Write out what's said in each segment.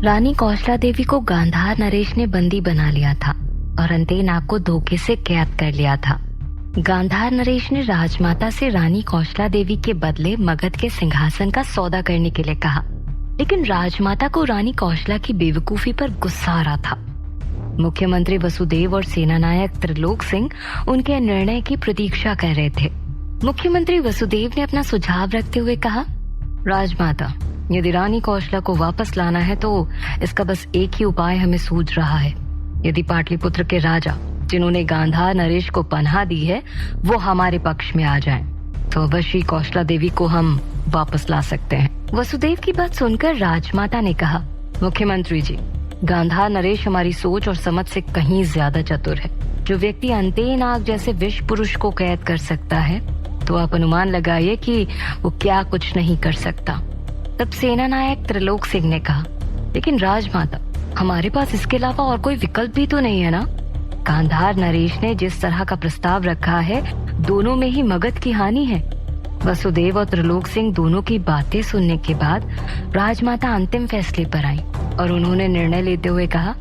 रानी कौशला देवी को गांधार नरेश ने बंदी बना लिया था और अंतेनाग को धोखे से कैद कर लिया था। गांधार नरेश ने राजमाता से रानी कौशला देवी के बदले मगध के सिंहासन का सौदा करने के लिए कहा, लेकिन राजमाता को रानी कौशला की बेवकूफी पर गुस्सा आ रहा था। मुख्यमंत्री वसुदेव और सेनानायक त्रिलोक सिंह उनके निर्णय की प्रतीक्षा कर रहे थे। मुख्यमंत्री वसुदेव ने अपना सुझाव रखते हुए कहा, राजमाता, यदि रानी कौशला को वापस लाना है तो इसका बस एक ही उपाय हमें सूझ रहा है। यदि पाटलिपुत्र के राजा जिन्होंने गांधार नरेश को पनाह दी है वो हमारे पक्ष में आ जाएं, तो अवश्य कौशला देवी को हम वापस ला सकते हैं। वसुदेव की बात सुनकर राजमाता ने कहा, मुख्यमंत्री जी, गांधार नरेश हमारी सोच और समझ से कहीं ज्यादा चतुर है। जो व्यक्ति अंतेनाग जैसे विष पुरुष को कैद कर सकता है तो आप अनुमान लगाइए कि वो क्या कुछ नहीं कर सकता। तब सेनानायक त्रिलोक सिंह ने कहा, लेकिन राजमाता, हमारे पास इसके अलावा और कोई विकल्प भी तो नहीं है ना। गांधार नरेश ने जिस तरह का प्रस्ताव रखा है दोनों में ही मगध की हानि है। वसुदेव और त्रिलोक सिंह दोनों की बातें सुनने के बाद राजमाता अंतिम फैसले पर आई और उन्होंने निर्णय लेते हुए कहा,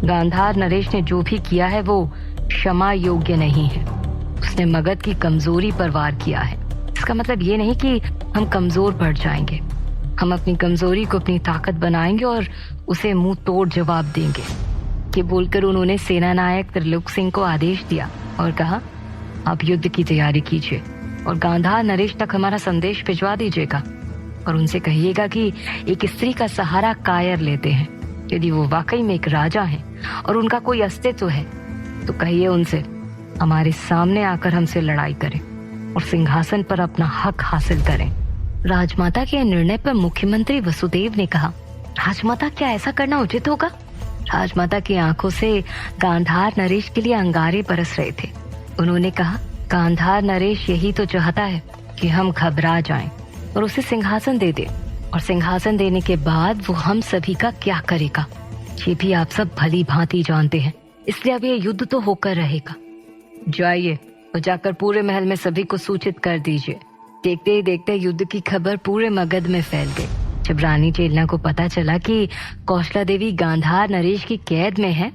गांधार नरेश ने जो भी किया है वो क्षमा योग्य नहीं है। उसने मगध की कमजोरी पर वार किया है। इसका मतलब ये नहीं कि हम कमजोर पड़ जाएंगे। हम अपनी कमजोरी को अपनी ताकत बनाएंगे और उसे मुंह तोड़ जवाब देंगे। ये बोलकर उन्होंने सेनानायक त्रिलोक सिंह को आदेश दिया और कहा, आप युद्ध की तैयारी कीजिए और गांधार नरेश तक हमारा संदेश भिजवा दीजिएगा और उनसे कहिएगा कि एक स्त्री का सहारा कायर लेते हैं। यदि वो वाकई में एक राजा है और उनका कोई अस्तित्व है तो कहिए उनसे हमारे सामने आकर हमसे लड़ाई करें और सिंहासन पर अपना हक हासिल करें। राजमाता के निर्णय पर मुख्यमंत्री वसुदेव ने कहा, राजमाता, क्या ऐसा करना उचित होगा? राजमाता की आंखों से गांधार नरेश के लिए अंगारे बरस रहे थे। उन्होंने कहा, गांधार नरेश यही तो चाहता है कि हम घबरा जाएं और उसे सिंहासन दे दे, और सिंहासन देने के बाद वो हम सभी का क्या करेगा ये भी आप सब भली भांति जानते हैं। इसलिए अब ये युद्ध तो होकर रहेगा। जाइए और जाकर पूरे महल में सभी को सूचित कर दीजिए। देखते ही देखते युद्ध की खबर पूरे मगध में फैल गई। जब रानी चेलना को पता चला कि कौशला देवी गांधार नरेश की कैद में है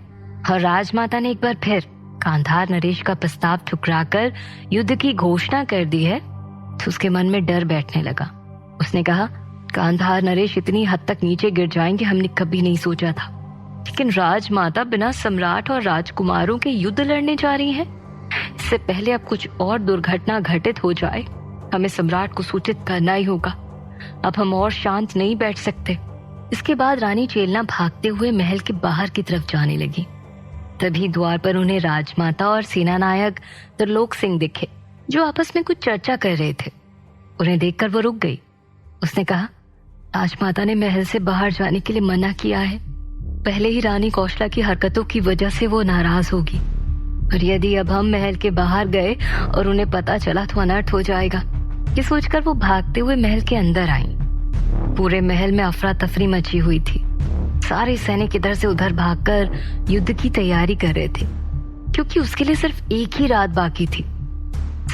और राजमाता ने एक बार फिर गांधार नरेश का प्रस्ताव ठुकराकर युद्ध की घोषणा कर दी है तो उसके मन में डर बैठने लगा। उसने कहा, गांधार नरेश इतनी हद तक नीचे गिर जाएंगे हमने कभी नहीं सोचा था, लेकिन राजमाता बिना सम्राट और राजकुमारों के युद्ध लड़ने जा रही है। इससे पहले अब कुछ और दुर्घटना घटित हो जाए हमें सम्राट को सूचित करना ही होगा। अब हम और शांत नहीं बैठ सकते। इसके बाद रानी चेलना भागते हुए महल के बाहर की तरफ जाने लगी। तभी द्वार पर उन्हें राजमाता और सेनानायक त्रिलोक सिंह दिखे जो आपस में कुछ चर्चा कर रहे थे। उन्हें देखकर वो रुक गई। उसने कहा, राजमाता ने महल से बाहर जाने के लिए मना किया है। पहले ही रानी कौशला की हरकतों की वजह से वो नाराज होगी, और यदि अब हम महल के बाहर गए और उन्हें पता चला तो अनर्थ हो जाएगा। ये सोचकर वो भागते हुए महल के अंदर आई। पूरे महल में अफरा तफरी मची हुई थी। सारे सैनिक इधर से उधर भागकर युद्ध की तैयारी कर रहे थे, क्योंकि उसके लिए सिर्फ एक ही रात बाकी थी।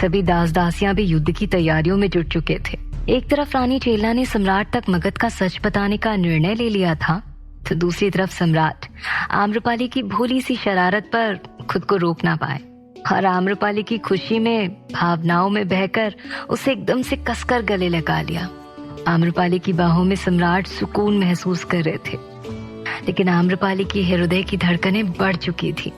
सभी दास दासियां भी युद्ध की तैयारियों में जुट चुके थे। एक तरफ रानी चेलना ने सम्राट तक मगध का सच बताने का निर्णय ले लिया था, तो दूसरी तरफ सम्राट आम्रपाली की भोली सी शरारत पर खुद को रोक ना पाए और आम्रपाली की खुशी में भावनाओं में बहकर उसे एकदम से कसकर गले लगा लिया। आम्रपाली की बाहों में सम्राट सुकून महसूस कर रहे थे, लेकिन आम्रपाली की हृदय की धड़कनें बढ़ चुकी थी।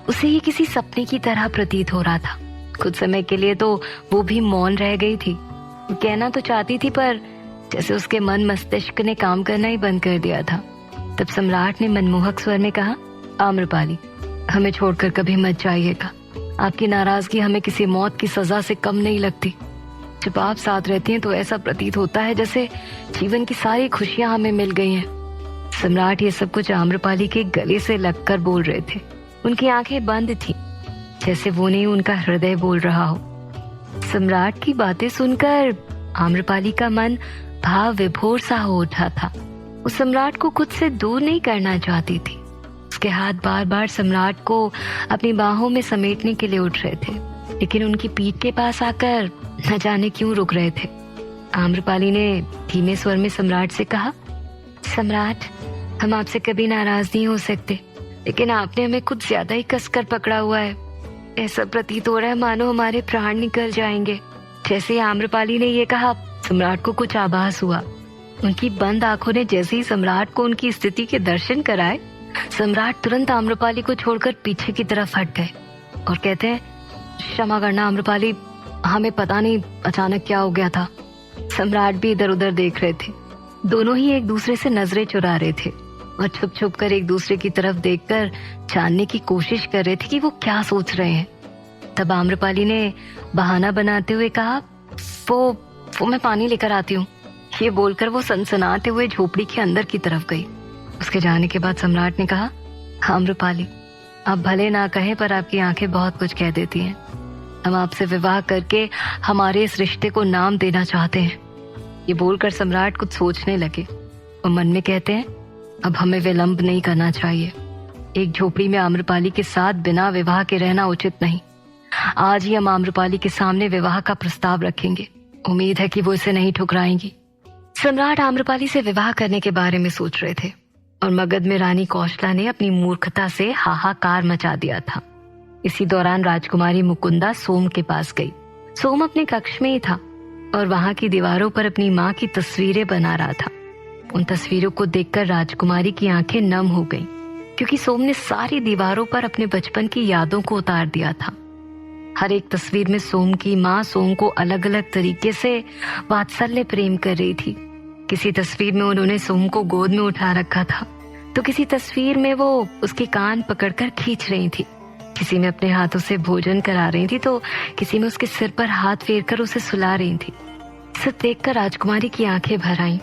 उसे ये किसी सपने की तरह प्रतीत हो रहा था। कुछ समय के लिए तो वो भी मौन रह गई थी। कहना तो चाहती थी, पर जैसे उसके मन मस्तिष्क ने काम करना ही बंद कर दिया था। तब सम्राट ने मनमोहक स्वर में कहा, आम्रपाली, हमें छोड़कर कभी मत जाइएगा। आपकी नाराजगी हमें किसी मौत की सजा से कम नहीं लगती। जब आप साथ रहती हैं तो ऐसा प्रतीत होता है जैसे जीवन की सारी खुशियां हमें मिल गई हैं। सम्राट ये सब कुछ आम्रपाली के गले से लगकर बोल रहे थे। उनकी आंखें बंद थी, जैसे वो नहीं उनका हृदय बोल रहा हो। सम्राट की बातें सुनकर आम्रपाली का मन भाव विभोर सा हो उठा था। वो सम्राट को खुद से दूर नहीं करना चाहती थी। उसके हाथ बार बार सम्राट को अपनी बाहों में समेटने के लिए उठ रहे थे, लेकिन उनकी पीठ के पास आकर न जाने क्यों रुक रहे थे। आम्रपाली ने धीमे स्वर में सम्राट से कहा, सम्राट, हम आपसे कभी नाराज नहीं हो सकते, लेकिन आपने हमें कुछ ज्यादा ही कसकर पकड़ा हुआ है। ऐसा प्रतीत हो रहा है मानो हमारे प्राण निकल जाएंगे। जैसे ही आम्रपाली ने ये कहा, सम्राट को कुछ आभास हुआ। उनकी बंद आंखों ने जैसे ही सम्राट को उनकी स्थिति के दर्शन कराए, सम्राट तुरंत आम्रपाली को छोड़कर पीछे की तरफ हट गए और कहते हैं, क्षमा करना आम्रपाली, हमें पता नहीं अचानक क्या हो गया था। सम्राट भी इधर उधर देख रहे थे। दोनों ही एक दूसरे से नजरें चुरा रहे थे और छुप छुप कर एक दूसरे की तरफ देखकर जानने की कोशिश कर रहे थे कि वो क्या सोच रहे हैं। तब आम्रपाली ने बहाना बनाते हुए कहा, वो मैं पानी लेकर आती हूँ। ये बोलकर वो सनसनाते हुए झोपड़ी के अंदर की तरफ गई। उसके जाने के बाद सम्राट ने कहा, आम्रपाली, आप भले ना कहें पर आपकी आंखें बहुत कुछ कह देती हैं। हम आपसे विवाह करके हमारे इस रिश्ते को नाम देना चाहते हैं। ये बोलकर सम्राट कुछ सोचने लगे और मन में कहते हैं, अब हमें विलंब नहीं करना चाहिए। एक झोपड़ी में आम्रपाली के साथ बिना विवाह के रहना उचित नहीं। आज ही हम आम्रपाली के सामने विवाह का प्रस्ताव रखेंगे। उम्मीद है कि वो इसे नहीं ठुकराएंगी। सम्राट आम्रपाली से विवाह करने के बारे में सोच रहे थे और मगध में रानी कौशला ने अपनी मूर्खता से हाहाकार मचा दिया था। इसी दौरान राजकुमारी मुकुंदा सोम के पास गई। सोम अपने कक्ष में ही था और वहां की दीवारों पर अपनी माँ की तस्वीरें बना रहा था। उन तस्वीरों को देखकर राजकुमारी की आंखें नम हो गईं, क्योंकि सोम ने सारी दीवारों पर अपने बचपन की यादों को उतार दिया था। हर एक तस्वीर में सोम की माँ सोम को अलग अलग तरीके से वात्सल्य प्रेम कर रही थी। किसी तस्वीर में उन्होंने सोम को गोद में उठा रखा था, तो किसी तस्वीर में वो उसके कान पकड़कर खींच रही थी। किसी में अपने हाथों से भोजन करा रही थी, तो किसी में उसके सिर पर हाथ फेरकर उसे सुला रही थी। सब देखकर राजकुमारी की आंखें भर आईं।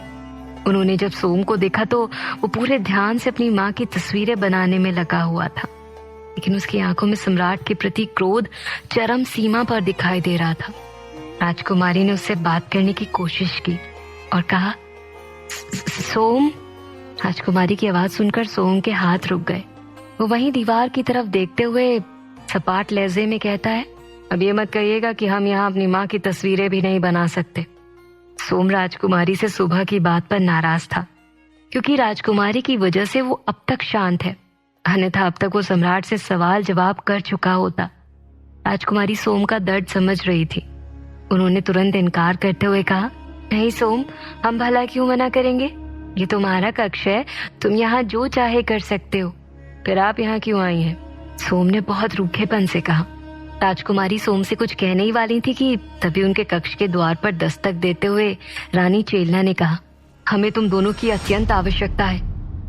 उन्होंने जब सोम को देखा तो वो पूरे ध्यान से अपनी माँ की तस्वीरें बनाने में लगा हुआ था, लेकिन उसकी आंखों में सम्राट के प्रति क्रोध चरम सीमा पर दिखाई दे रहा था। राजकुमारी ने उससे बात करने की कोशिश की और कहा, सोम। राजकुमारी की आवाज सुनकर सोम के हाथ रुक गए। वो वहीं दीवार की तरफ देखते हुए सपाट लहजे में कहता है, अब ये मत कहिएगा कि हम यहाँ अपनी माँ की तस्वीरें भी नहीं बना सकते। सोम राजकुमारी से सुबह की बात पर नाराज था, क्योंकि राजकुमारी की वजह से वो अब तक शांत है, अन्यथा अब तक वो सम्राट से सवाल जवाब कर चुका होता। राजकुमारी सोम का दर्द समझ रही थी। उन्होंने तुरंत इनकार करते हुए कहा, नहीं सोम, हम भला क्यों मना करेंगे? ये तुम्हारा कक्ष है, तुम यहाँ जो चाहे कर सकते हो। फिर आप यहाँ क्यों आई हैं? सोम ने बहुत रूखेपन से कहा। राजकुमारी सोम से कुछ कहने ही वाली थी कि तभी उनके कक्ष के द्वार पर दस्तक देते हुए रानी चेलना ने कहा, हमें तुम दोनों की अत्यंत आवश्यकता है।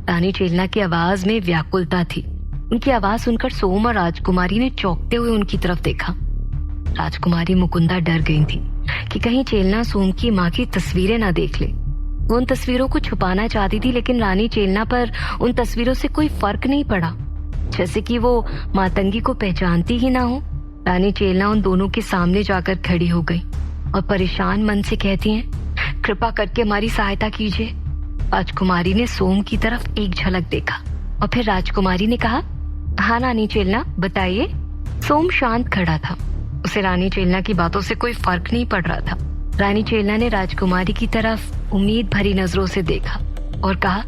रानी चेलना की आवाज में व्याकुलता थी। उनकी आवाज सुनकर सोम और राजकुमारी ने चौंकते हुए उनकी तरफ देखा। राजकुमारी मुकुंदा डर गई थी कि कहीं चेलना सोम की माँ की तस्वीरें ना देख ले। वो उन तस्वीरों को छुपाना चाहती थी, लेकिन रानी चेलना पर उन तस्वीरों से कोई फर्क नहीं पड़ा, जैसे कि वो मातंगी को पहचानती ही ना हो। रानी चेलना उन दोनों के सामने जाकर खड़ी हो गई और परेशान मन से कहती हैं, कृपा करके हमारी सहायता कीजिए। राजकुमारी ने सोम की तरफ एक झलक देखा और फिर राजकुमारी ने कहा, हाँ रानी चेलना, बताइए। सोम शांत खड़ा था। उसे रानी चेलना की बातों से कोई फर्क नहीं पड़ रहा था। रानी चेलना ने राजकुमारी की तरफ उम्मीद भरी नजरों से देखा और कहा,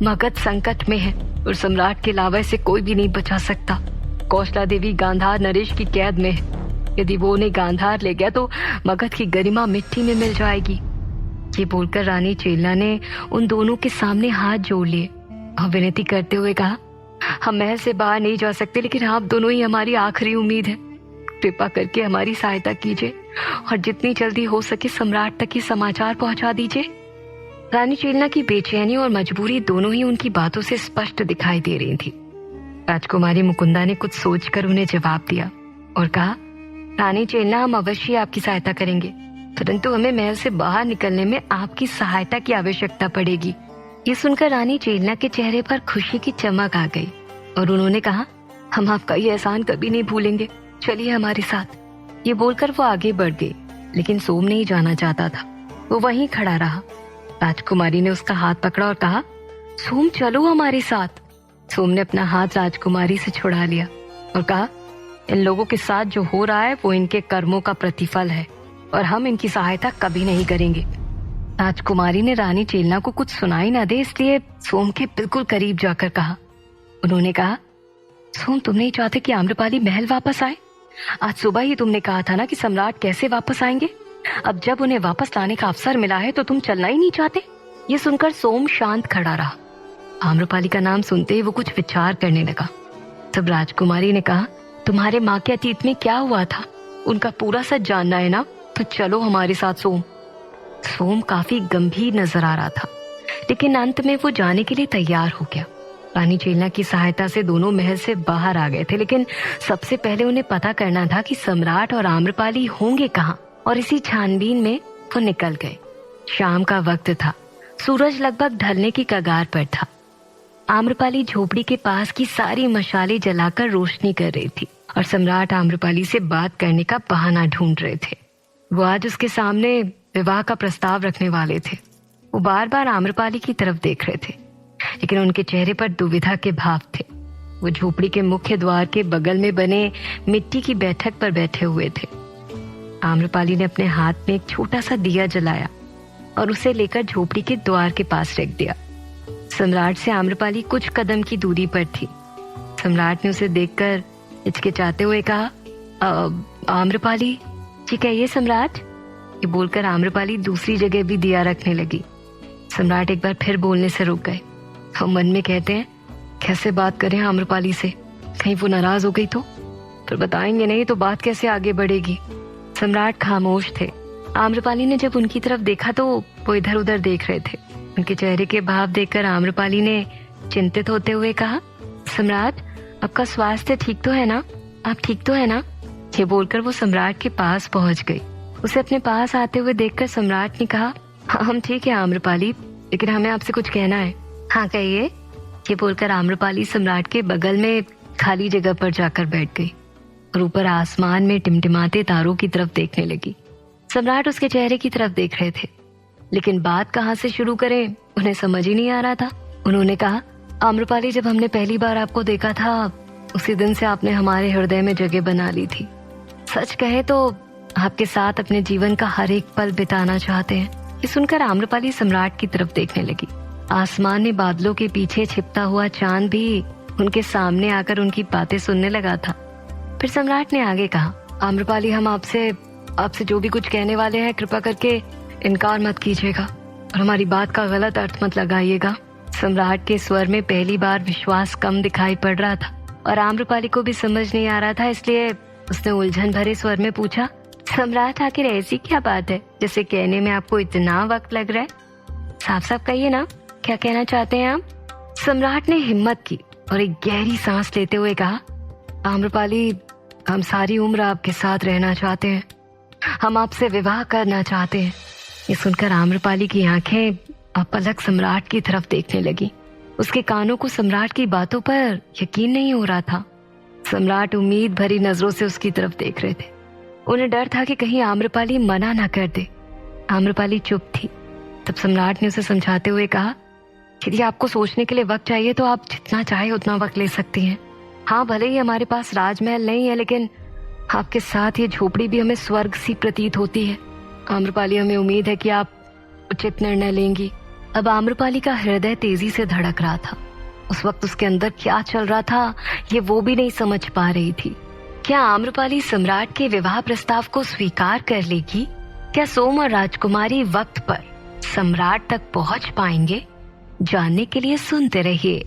मगध संकट में है और सम्राट के अलावा इसे कोई भी नहीं बचा सकता। कौशला देवी गांधार नरेश की कैद में है। यदि वो उन्हें गांधार ले गया तो मगध की गरिमा मिट्टी में मिल जाएगी। ये बोलकर रानी चेलना ने उन दोनों के सामने हाथ जोड़ लिए और विनती करते हुए कहा, हम महल से बाहर नहीं जा सकते, लेकिन आप दोनों ही हमारी आखिरी उम्मीद है। कृपा करके हमारी सहायता कीजिए और जितनी जल्दी हो सके सम्राट तक ये समाचार पहुंचा दीजिए। रानी चेलना की बेचैनी और मजबूरी दोनों ही उनकी बातों से स्पष्ट दिखाई दे रही थी। राजकुमारी मुकुंदा ने कुछ सोचकर उन्हें जवाब दिया और कहा, रानी चेलना, हम अवश्य आपकी सहायता करेंगे, परंतु हमें महल से बाहर निकलने में आपकी सहायता की आवश्यकता पड़ेगी। ये सुनकर रानी चेलना के चेहरे पर खुशी की चमक आ गई और उन्होंने कहा, हम आपका ये एहसान कभी नहीं भूलेंगे, चलिए हमारे साथ। ये बोलकर वो आगे बढ़ गई, लेकिन सोम नहीं जाना चाहता था। वो वहीं खड़ा रहा। राजकुमारी ने उसका हाथ पकड़ा और कहा, सोम चलो हमारे साथ। सोम ने अपना हाथ राजकुमारी से छुड़ा लिया और कहा, इन लोगों के साथ जो हो रहा है वो इनके कर्मों का प्रतिफल है और हम इनकी सहायता कभी नहीं करेंगे। राजकुमारी ने रानी चेलना को कुछ सुनाई ना दे इसलिए सोम के बिल्कुल करीब जाकर कहा। उन्होंने कहा, सोम, तुम नहीं चाहते कि आम्रपाली महल वापस आए? आज सुबह ही तुमने कहा था ना कि सम्राट कैसे वापस आएंगे। अब जब उन्हें वापस लाने का अवसर मिला है तो तुम चलना ही नहीं चाहते। ये सुनकर सोम शांत खड़ा रहा। आम्रपाली का नाम सुनते ही वो कुछ विचार करने लगा। तब राजकुमारी ने कहा, तुम्हारे माँ के अतीत में क्या हुआ था, उनका पूरा सच जानना है ना, तो चलो हमारे साथ। सोम सोम काफी गंभीर नजर आ रहा था, लेकिन अंत में वो जाने के लिए तैयार हो गया। रानी चेलना की सहायता से दोनों महल से बाहर आ गए थे, लेकिन सबसे पहले उन्हें पता करना था कि सम्राट और आम्रपाली होंगे कहाँ, और इसी छानबीन में वो निकल गए। शाम का वक्त था, सूरज लगभग ढलने की कगार पर था। आम्रपाली झोपड़ी के पास की सारी मशालें जलाकर रोशनी कर रही थी और सम्राट आम्रपाली से बात करने का बहाना ढूंढ रहे थे। वो आज उसके सामने विवाह का प्रस्ताव रखने वाले थे। वो बार बार आम्रपाली की तरफ देख रहे थे, लेकिन उनके चेहरे पर दुविधा के भाव थे। वो झोपड़ी के मुख्य द्वार के बगल में बने मिट्टी की बैठक पर बैठे हुए थे। आम्रपाली ने अपने हाथ में एक छोटा सा दिया जलाया और उसे लेकर झोपड़ी के द्वार के पास रख दिया। सम्राट से आम्रपाली कुछ कदम की दूरी पर थी। सम्राट ने उसे देखकर हिचकिचाते हुए कहा, आम्रपाली जी, कहिए सम्राट। ये बोलकर आम्रपाली दूसरी जगह भी दिया रखने लगी। सम्राट एक बार फिर बोलने से रुक गए। हम मन में कहते हैं, कैसे बात करें आम्रपाली से, कहीं वो नाराज हो गई तो फिर बताएंगे नहीं तो बात कैसे आगे बढ़ेगी। सम्राट खामोश थे। आम्रपाली ने जब उनकी तरफ देखा तो वो इधर उधर देख रहे थे। उनके चेहरे के भाव देखकर आम्रपाली ने चिंतित होते हुए कहा, सम्राट, आपका स्वास्थ्य ठीक तो है ना, आप ठीक तो है ना? ये बोलकर वो सम्राट के पास पहुंच गई। उसे अपने पास आते हुए देखकर सम्राट ने कहा, हाँ, हम ठीक है आम्रपाली, लेकिन हमें आपसे कुछ कहना है। हाँ, कहिए। ये बोलकर आम्रपाली सम्राट के बगल में खाली जगह पर जाकर बैठ गई और ऊपर आसमान में टिमटिमाते तारों की तरफ देखने लगी। सम्राट उसके चेहरे की तरफ देख रहे थे, लेकिन बात कहाँ से शुरू करें उन्हें समझ ही नहीं आ रहा था। उन्होंने कहा, आम्रपाली, जब हमने पहली बार आपको देखा था उसी दिन से आपने हमारे हृदय में जगह बना ली थी। सच कहे तो आपके साथ अपने जीवन का हर एक पल बिताना चाहते हैं। ये सुनकर आम्रपाली सम्राट की तरफ देखने लगी। आसमान में बादलों के पीछे छिपता हुआ चांद भी उनके सामने आकर उनकी बातें सुनने लगा था। फिर सम्राट ने आगे कहा, आम्रपाली, हम आपसे जो भी कुछ कहने वाले हैं कृपा करके इनकार मत कीजिएगा और हमारी बात का गलत अर्थ मत लगाइएगा। सम्राट के स्वर में पहली बार विश्वास कम दिखाई पड़ रहा था और आम्रपाली को भी समझ नहीं आ रहा था, इसलिए उसने उलझन भरे स्वर में पूछा, सम्राट, आखिर ऐसी क्या बात है जिसे कहने में आपको इतना वक्त लग रहा है? साफ साफ कहिए ना, क्या कहना चाहते हैं आप? सम्राट ने हिम्मत की और एक गहरी सांस लेते हुए कहा, आम्रपाली, हम सारी उम्र आपके साथ रहना चाहते हैं, हम आपसे विवाह करना चाहते हैं। ये सुनकर आम्रपाली की आंखें अपलक सम्राट की तरफ देखने लगी। उसके कानों को सम्राट की बातों पर यकीन नहीं हो रहा था। सम्राट उम्मीद भरी नजरों से उसकी तरफ देख रहे थे। उन्हें डर था कि कहीं आम्रपाली मना न कर दे। आम्रपाली चुप थी। तब सम्राट ने उसे समझाते हुए कहा, यदि आपको सोचने के लिए वक्त चाहिए तो आप जितना चाहे उतना वक्त ले सकती हैं। हाँ, भले ही हमारे पास राजमहल नहीं है, लेकिन आपके साथ ये झोपड़ी भी हमें स्वर्ग सी प्रतीत होती है। आम्रपाली, हमें उम्मीद है कि आप उचित निर्णय लेंगी। अब आम्रपाली का हृदय तेजी से धड़क रहा था। उस वक्त उसके अंदर क्या चल रहा था ये वो भी नहीं समझ पा रही थी। क्या आम्रपाली सम्राट के विवाह प्रस्ताव को स्वीकार कर लेगी? क्या सोम और राजकुमारी वक्त पर सम्राट तक पहुंच पाएंगे? जानने के लिए सुनते रहिए।